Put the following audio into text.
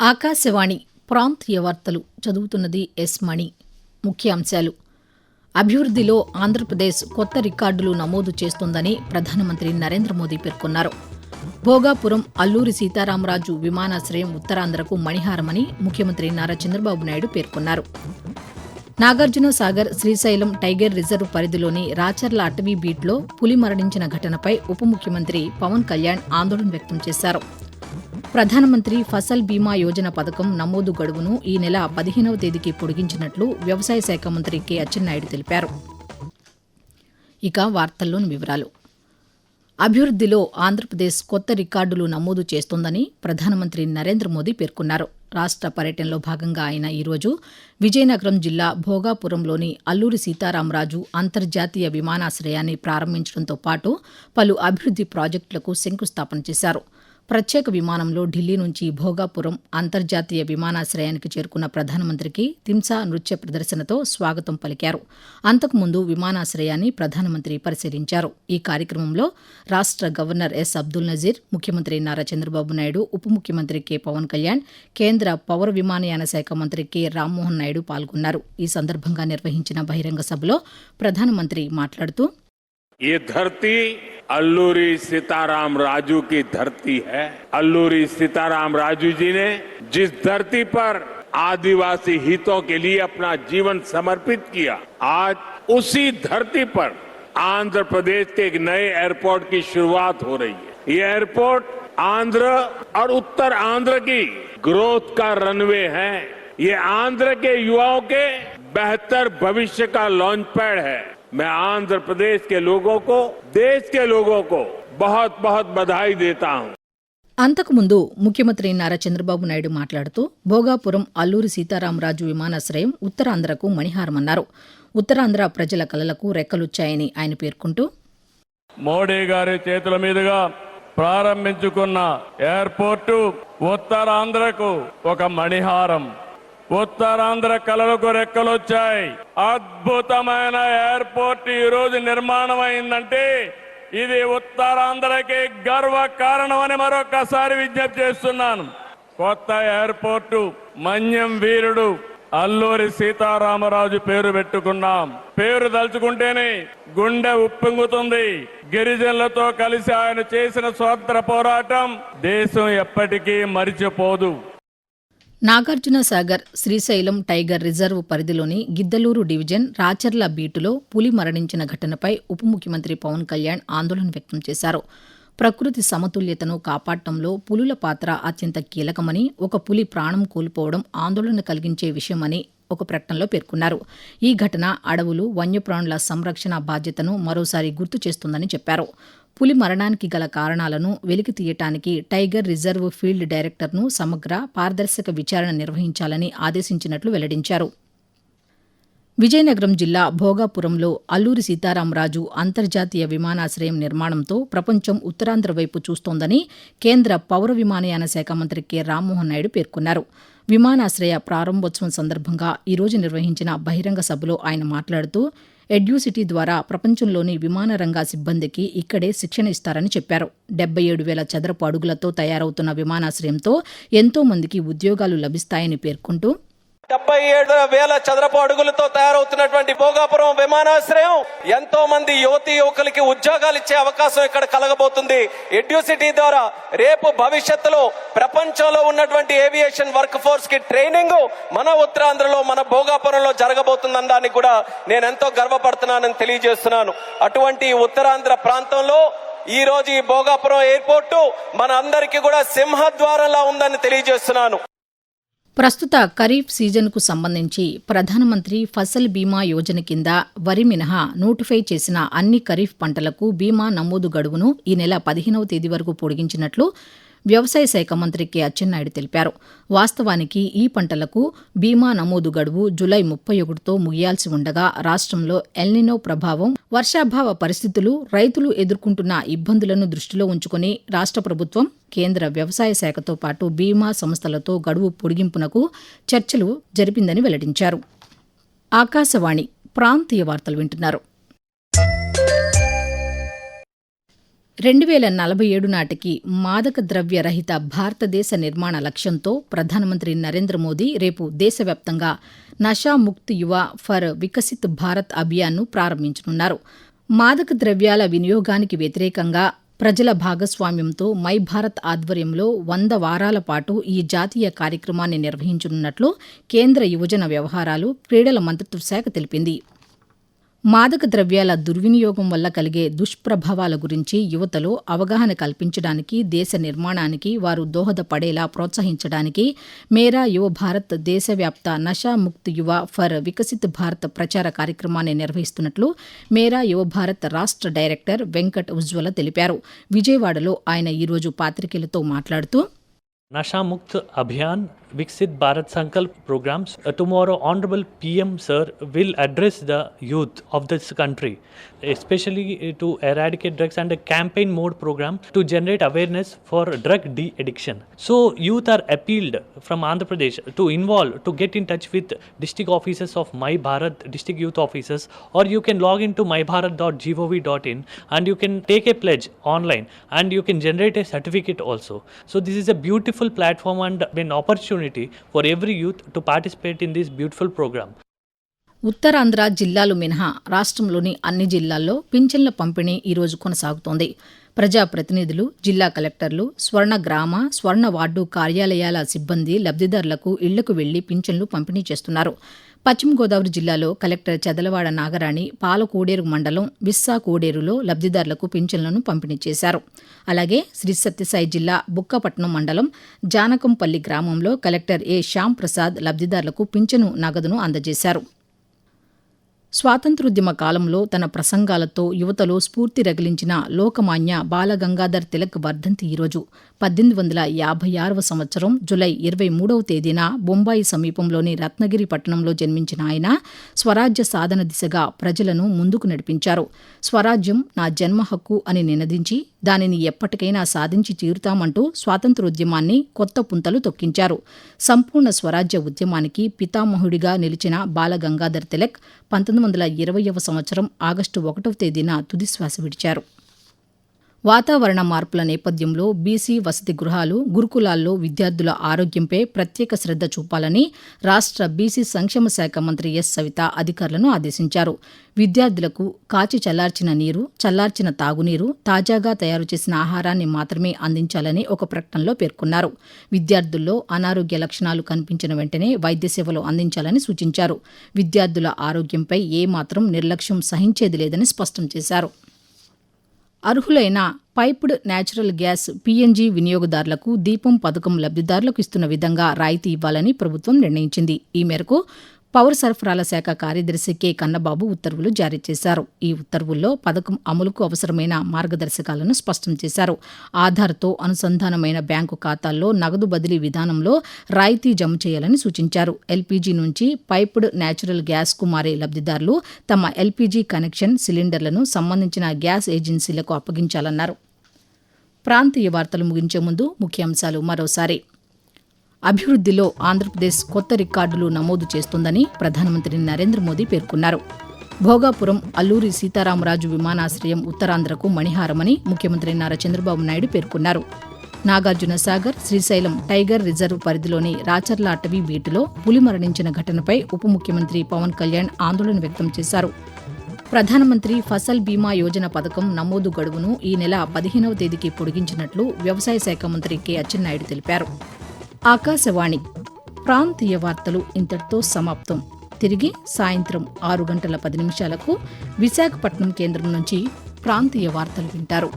ఆకాశవాణి ప్రాంతీయ వార్తలు చదువుతున్నది ఎస్ మణి. ముఖ్యాంశాలు: అభివృద్ధిలో ఆంధ్రప్రదేశ్ కొత్త రికార్డులు నమోదు చేస్తోందని ప్రధానమంత్రి నరేంద్ర మోదీ పేర్కొన్నారు. భోగాపురం అల్లూరి సీతారామరాజు విమానాశ్రయం ఉత్తరాంధ్రకు మణిహారమని ముఖ్యమంత్రి నారా చంద్రబాబు నాయుడు పేర్కొన్నారు. నాగార్జున సాగర్ శ్రీశైలం టైగర్ రిజర్వ్ పరిధిలోని రాచర్ల అటవీ బీట్లో పులి మరణించిన ఘటనపై ఉప ముఖ్యమంత్రి పవన్ కళ్యాణ్ ఆందోళన వ్యక్తం చేశారు. ప్రధానమంత్రి ఫసల్ బీమా యోజన పథకం నమోదు గడువును ఈ నెల 15వ తేదీకి పొడిగించినట్లు వ్యవసాయ శాఖ మంత్రి కె అచ్చెన్నాయుడు తెలిపారు. ఇక వార్తల్లోని వివరాలు: అభివృద్ధిలో ఆంధ్రప్రదేశ్ కొత్త రికార్డులు నమోదు చేస్తోందని ప్రధానమంత్రి నరేంద్ర మోదీ పేర్కొన్నారు. రాష్ట్ర పర్యటనలో భాగంగా ఆయన ఈరోజు విజయనగరం జిల్లా భోగాపురంలోని అల్లూరి సీతారామరాజు అంతర్జాతీయ విమానాశ్రయాన్ని ప్రారంభించడంతో పాటు పలు అభివృద్ది ప్రాజెక్టులకు శంకుస్థాపన చేశారు. ప్రత్యేక విమానంలో ఢిల్లీ నుంచి భోగాపురం అంతర్జాతీయ విమానాశ్రయానికి చేరుకున్న ప్రధానమంత్రికి తింసా నృత్య ప్రదర్శనతో స్వాగతం పలికారు. అంతకుముందు విమానాశ్రయాన్ని ప్రధానమంత్రి పరిశీలించారు. ఈ కార్యక్రమంలో రాష్ట్ర గవర్నర్ ఎస్ అబ్దుల్ నజీర్, ముఖ్యమంత్రి నారా చంద్రబాబు నాయుడు, ఉప ముఖ్యమంత్రి కె పవన్ కళ్యాణ్, కేంద్ర పౌర విమానయాన శాఖ మంత్రి కె రామ్మోహన్ నాయుడు పాల్గొన్నారు. ఈ సందర్భంగా నిర్వహించిన బహిరంగ సభలో ప్రధానమంత్రి మాట్లాడుతూ, ये धरती अल्लूरी सीताराम राजू की धरती है। अल्लूरी सीताराम राजू जी ने जिस धरती पर आदिवासी हितों के लिए अपना जीवन समर्पित किया, आज उसी धरती पर आंध्र प्रदेश के एक नए एयरपोर्ट की शुरुआत हो रही है। ये एयरपोर्ट आंध्र और उत्तर आंध्र की ग्रोथ का रनवे है। ये आंध्र के युवाओं के बेहतर भविष्य का लॉन्च पैड है। मैं आंध्र प्रदेश के लोगों को, देश के लोगों को बहुत बहुत बधाई देता हूं. అంతకుముందు ముఖ్యమంత్రి నారా చంద్రబాబు నాయుడు మాట్లాడుతూ, భోగాపురం అల్లూరి సీతారామరాజు విమానాశ్రయం ఉత్తరాంధ్రకు మణిహారమన్నారు. ఉత్తరాంధ్ర ప్రజల కలలకు రెక్కలొచ్చాయని ఆయన పేర్కొంటూ, మోడీ గారి చేతుల మీదుగా ప్రారంభించుకున్న ఎయిర్పోర్టు ఉత్తరాంధ్రకు ఒక మణిహారం. ఉత్తరాంధ్ర కళలకు రెక్కలొచ్చాయి. అద్భుతమైన ఎయిర్పోర్ట్ ఈ రోజు నిర్మాణం అయిందంటే ఇది ఉత్తరాంధ్రకి గర్వ కారణమని మరొకసారి విజ్ఞప్తి చేస్తున్నాను. కొత్త ఎయిర్పోర్టు మన్యం వీరుడు అల్లూరి సీతారామరాజు పేరు పెట్టుకున్నాం. పేరు తలుచుకుంటేనే గుండె ఉప్పొంగుతుంది. గిరిజనులతో కలిసి ఆయన చేసిన స్వాతంత్ర పోరాటం దేశం ఎప్పటికీ మరిచిపోదు. నాగార్జున సాగర్ శ్రీశైలం టైగర్ రిజర్వ్ పరిధిలోని గిద్దలూరు డివిజన్ రాచర్ల బీటులో పులి మరణించిన ఘటనపై ఉప ముఖ్యమంత్రి పవన్ కళ్యాణ్ ఆందోళన వ్యక్తం చేశారు. ప్రకృతి సమతుల్యతను కాపాడటంలో పులుల పాత్ర అత్యంత కీలకమని, ఒక పులి ప్రాణం కోల్పోవడం ఆందోళన కలిగించే విషయమని ఒక ప్రకటనలో పేర్కొన్నారు. ఈ ఘటన అడవులు, వన్యప్రాణుల సంరక్షణ బాధ్యతను మరోసారి గుర్తు చేస్తుందని చెప్పారు. పులి మరణానికి గల కారణాలను వెలికి తీయటానికి టైగర్ రిజర్వ్ ఫీల్డ్ డైరెక్టర్ను సమగ్ర, పారదర్శక విచారణ నిర్వహించాలని ఆదేశించినట్లు వెల్లడించారు. విజయనగరం జిల్లా భోగాపురంలో అల్లూరి సీతారామరాజు అంతర్జాతీయ విమానాశ్రయం నిర్మాణంతో ప్రపంచం ఉత్తరాంధ్ర వైపు చూస్తోందని కేంద్ర పౌర విమానయాన శాఖ మంత్రి కె రామ్మోహన్ నాయుడు పేర్కొన్నారు. విమానాశ్రయ ప్రారంభోత్సవం సందర్భంగా ఈరోజు నిర్వహించిన బహిరంగ సభలో ఆయన మాట్లాడుతూ, ఎడ్యూసిటీ ద్వారా ప్రపంచంలోని విమాన రంగ సిబ్బందికి ఇక్కడే శిక్షణ ఇస్తారని చెప్పారు. 77,000 చదరపు అడుగులతో తయారవుతున్న విమానాశ్రయంతో ఎంతో మందికి ఉద్యోగాలు లభిస్తాయని పేర్కొంటూ, 77,000 చదరపు అడుగులతో తయారవుతున్నటువంటి భోగాపురం విమానాశ్రయం ఎంతో మంది యువకులకి ఉద్యోగాలు ఇచ్చే అవకాశం ఇక్కడ కలగబోతుంది. ఎడ్యూసిటీ ద్వారా రేపు భవిష్యత్తులో ప్రపంచంలో ఉన్నటువంటి ఏవియేషన్ వర్క్ ఫోర్స్ కి ట్రైనింగ్ మన ఉత్తరాంధ్రలో, మన భోగాపురంలో జరగబోతుందనడానికి కూడా నేను ఎంతో గర్వపడుతున్నానని తెలియజేస్తున్నాను. అటువంటి ఉత్తరాంధ్ర ప్రాంతంలో ఈ రోజు ఈ భోగాపురం ఎయిర్పోర్టు మన అందరికీ కూడా సింహద్వారంలా ఉందని తెలియజేస్తున్నాను. ప్రస్తుత ఖరీఫ్ సీజన్కు సంబంధించి ప్రధానమంత్రి ఫసల్ బీమా యోజన కింద వరి మినహా నోటిఫై చేసిన అన్ని ఖరీఫ్ పంటలకు బీమా నమోదు గడువును ఈ నెల 15వ తేదీ వరకు పొడిగించినట్లు వ్యవసాయ శాఖ మంత్రి కె అచ్చెన్నాయుడు తెలిపారు. వాస్తవానికి ఈ పంటలకు బీమా నమోదు గడువు జులై 31తో ముగియాల్సి ఉండగా రాష్ట్రంలో ఎల్నినో ప్రభావం, వర్షాభావ పరిస్థితులు, రైతులు ఎదుర్కొంటున్న ఇబ్బందులను దృష్టిలో ఉంచుకుని రాష్ట్ర ప్రభుత్వం కేంద్ర వ్యవసాయ శాఖతో పాటు బీమా సంస్థలతో గడువు పొడిగింపునకు చర్చలు జరిపిందని వెల్లడించారు. ఆకాశవాణి ప్రాంతీయ వార్తలు వింటున్నారు. 2047 నాటికి మాదక ద్రవ్య రహిత భారతదేశ నిర్మాణ లక్ష్యంతో ప్రధానమంత్రి నరేంద్ర మోదీ రేపు దేశవ్యాప్తంగా నషా ముక్త్ యువ ఫర్ వికసిత్ భారత్ అభియాన్ను ప్రారంభించనున్నారు. మాదక ద్రవ్యాల వినియోగానికి వ్యతిరేకంగా ప్రజల భాగస్వామ్యంతో మై భారత్ ఆధ్వర్యంలో 100 వారాల పాటు ఈ జాతీయ కార్యక్రమాన్ని నిర్వహించనున్నట్లు కేంద్ర యువజన వ్యవహారాలు, క్రీడల మంత్రిత్వ శాఖ తెలిపింది. మాదక ద్రవ్యాల దుర్వినియోగం వల్ల కలిగే దుష్ప్రభావాల గురించి యువతలో అవగాహన కల్పించడానికి, దేశ నిర్మాణానికి వారు దోహదపడేలా ప్రోత్సహించడానికి మేరా యువ భారత్ దేశవ్యాప్త నషా ముక్త్ యువ ఫర్ వికసిత్ భారత్ ప్రచార కార్యక్రమాన్ని నిర్వహిస్తున్నట్లు మేరా యువ భారత్ రాష్ట్ర డైరెక్టర్ వెంకట్ ఉజ్వల తెలిపారు. విజయవాడలో ఆయన ఈరోజు పాత్రికేయులతో మాట్లాడుతూ Nasha Mukt Abhiyan Viksit Bharat Sankalp programs. Tomorrow Honorable PM Sir will address the youth of this country, especially to eradicate drugs, and a campaign mode program to generate awareness for drug de-addiction. So youth are appealed from Andhra Pradesh to involve, to get in touch with district offices of My Bharat, district youth offices, or you can log into mybharat.gov.in and you can take a pledge online and you can generate a certificate also. So this is a beautiful platform and an opportunity for every youth to participate in this beautiful program. Uttarandhra జిల్లాలు మినహా రాష్ట్రంలోని అన్ని జిల్లాల్లో పింఛన్ల పంపిణీ ఈరోజు కొనసాగుతోంది. ప్రజాప్రతినిధులు, జిల్లా కలెక్టర్లు, స్వర్ణ గ్రామ, స్వర్ణ వార్డు కార్యాలయాల సిబ్బంది లబ్దిదారులకు ఇళ్లకు వెళ్లి పింఛన్లు పంపిణీ చేస్తున్నారు. పశ్చిమ గోదావరి జిల్లాలో కలెక్టర్ చదలవాడ నాగరాణి పాలకోడేరు మండలం విస్సా కోడేరులో లబ్దిదారులకు పింఛన్లను పంపిణీ చేశారు. అలాగే శ్రీ సత్యసాయి జిల్లా బుక్కపట్నం మండలం జానకంపల్లి గ్రామంలో కలెక్టర్ ఏ శ్యామ్ ప్రసాద్ లబ్దిదారులకు పింఛను నగదును అందజేశారు. స్వాతంత్ర్యోద్యమ కాలంలో తన ప్రసంగాలతో యువతలో స్ఫూర్తి రగిలించిన లోకమాన్య బాలగంగాధర్ తిలక్ వర్ధంతి ఈరోజు 1856వ సంవత్సరం జులై 23వ తేదీన బొంబాయి సమీపంలోని రత్నగిరి పట్టణంలో జన్మించిన ఆయన స్వరాజ్య సాధన దిశగా ప్రజలను ముందుకు నడిపించారు. స్వరాజ్యం నా జన్మ హక్కు అని నినదించి దానిని ఎప్పటికైనా సాధించి తీరుతామంటూ స్వాతంత్ర్యోద్యమాన్ని కొత్త పుంతలు తొక్కించారు. సంపూర్ణ స్వరాజ్య ఉద్యమానికి పితామహుడిగా నిలిచిన బాలగంగాధర్ తిలక్ 1920వ సంవత్సరం ఆగస్టు 1వ తేదీన తుదిశ్వాస విడిచారు. వాతావరణ మార్పుల నేపథ్యంలో బీసీ వసతి గృహాలు, గురుకులాల్లో విద్యార్థుల ఆరోగ్యంపై ప్రత్యేక శ్రద్ధ చూపాలని రాష్ట్ర బీసీ సంక్షేమ శాఖ మంత్రి ఎస్ సవిత అధికారులను ఆదేశించారు. విద్యార్థులకు కాచి చల్లార్చిన నీరు, చల్లార్చిన తాగునీరు, తాజాగా తయారు చేసిన ఆహారాన్ని మాత్రమే అందించాలని ఒక ప్రకటనలో పేర్కొన్నారు. విద్యార్థుల్లో అనారోగ్య లక్షణాలు కనిపించిన వెంటనే వైద్య సేవలు అందించాలని సూచించారు. విద్యార్థుల ఆరోగ్యంపై ఏమాత్రం నిర్లక్ష్యం సహించేది లేదని స్పష్టం చేశారు. అర్హులైన పైప్డ్ న్యాచురల్ గ్యాస్ పీఎన్జీ వినియోగదారులకు దీపం పథకం లబ్దిదారులకు ఇస్తున్న విధంగా రాయితీ ఇవ్వాలని ప్రభుత్వం నిర్ణయించింది. ఈ మేరకు పౌర సరఫరాల శాఖ కార్యదర్శి కె కన్నబాబు ఉత్తర్వులు జారీ చేశారు. ఈ ఉత్తర్వుల్లో పథకం అమలుకు అవసరమైన మార్గదర్శకాలను స్పష్టం చేశారు. ఆధార్తో అనుసంధానమైన బ్యాంకు ఖాతాల్లో నగదు బదిలీ విధానంలో రాయితీ జమ చేయాలని సూచించారు. ఎల్పీజీ నుంచి పైప్డ్ న్యాచురల్ గ్యాస్కు మారే లబ్దిదారులు తమ ఎల్పీజీ కనెక్షన్, సిలిండర్లను సంబంధించిన గ్యాస్ ఏజెన్సీలకు అప్పగించాలన్నారు. ప్రాంతీయ వార్తలు ముగించే ముందు ముఖ్యాంశాలు మరోసారి. అభివృద్ధిలో ఆంధ్రప్రదేశ్ కొత్త రికార్డులు నమోదు చేస్తోందని ప్రధానమంత్రి నరేంద్ర మోదీ పేర్కొన్నారు. భోగాపురం అల్లూరి సీతారామరాజు విమానాశ్రయం ఉత్తరాంధ్రకు మణిహారమని ముఖ్యమంత్రి నారా చంద్రబాబు నాయుడు పేర్కొన్నారు. నాగార్జున సాగర్, శ్రీశైలం టైగర్ రిజర్వ్ పరిధిలోని రాచర్ల అటవీ బీటులో పులి మరణించిన ఘటనపై ఉప ముఖ్యమంత్రి పవన్ కళ్యాణ్ ఆందోళన వ్యక్తం చేశారు. ప్రధానమంత్రి ఫసల్ బీమా యోజన పథకం నమోదు గడువును ఈ నెల 15వ తేదీకి పొడిగించినట్లు వ్యవసాయ శాఖ మంత్రి కె అచ్చెన్నాయుడు తెలిపారు. ఆకాశవాణి ప్రాంతీయ వార్తలు ఇంతటితో సమాప్తం. తిరిగి సాయంత్రం 6:10 విశాఖపట్నం కేంద్రం నుంచి ప్రాంతీయ వార్తలు వింటారు.